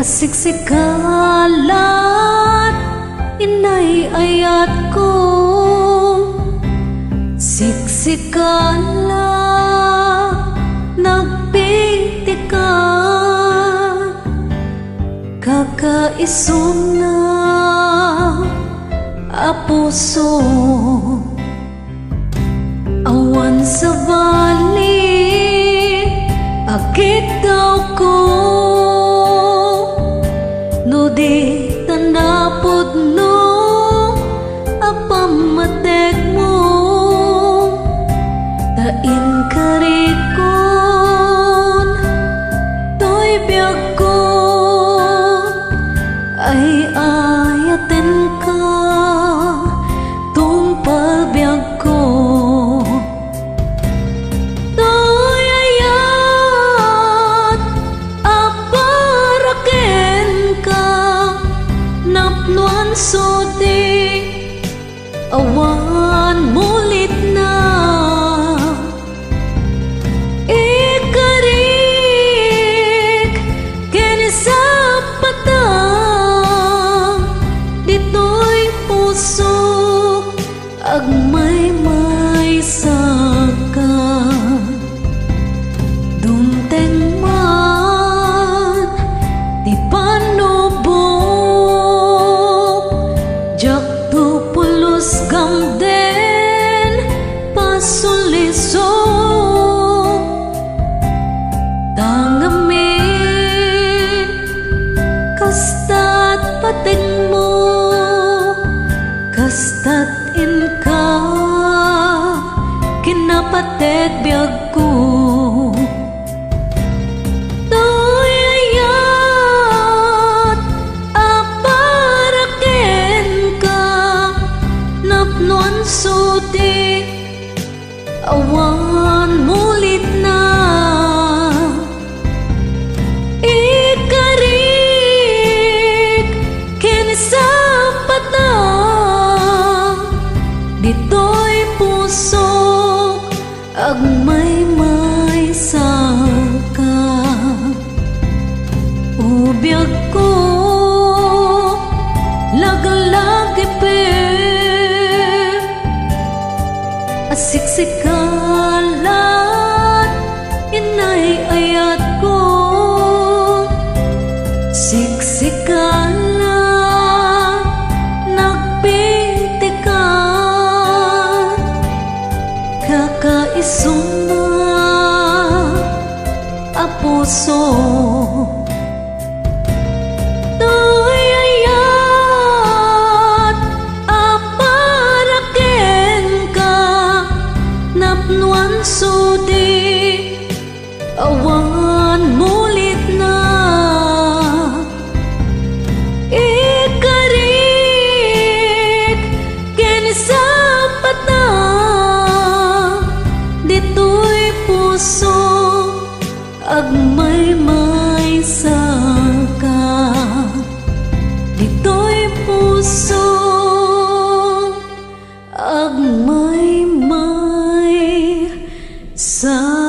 Siksikalat inay ayat ko, siksikala nagpiti ka, kakaisom na apuso, awan sa bali akit daw ko. No di tanapod no apamatek mo, tain karikon to'y biyag ko, ay ayaten ka tung pabiyag ko. Sudi awan mulit na ikarik kini sa patang, dito'y puso agmay-may saka, dumteng man di panubo gamden pasuliso, tangamin kastat pating mo, kastat inka kinapatet biyag ko. Sudi awan mulit na ikarik kini sa patang, dito'y puso agmay-may saka, ubiyag ko lagalagipin siksikalat inay ayat ko, siksikala nagpiti ka, kakaisom na apuso, sudi awan mulit na ikarik kini sa patang, dito'y puso agmay-may saka, dito'y puso agmay-may sa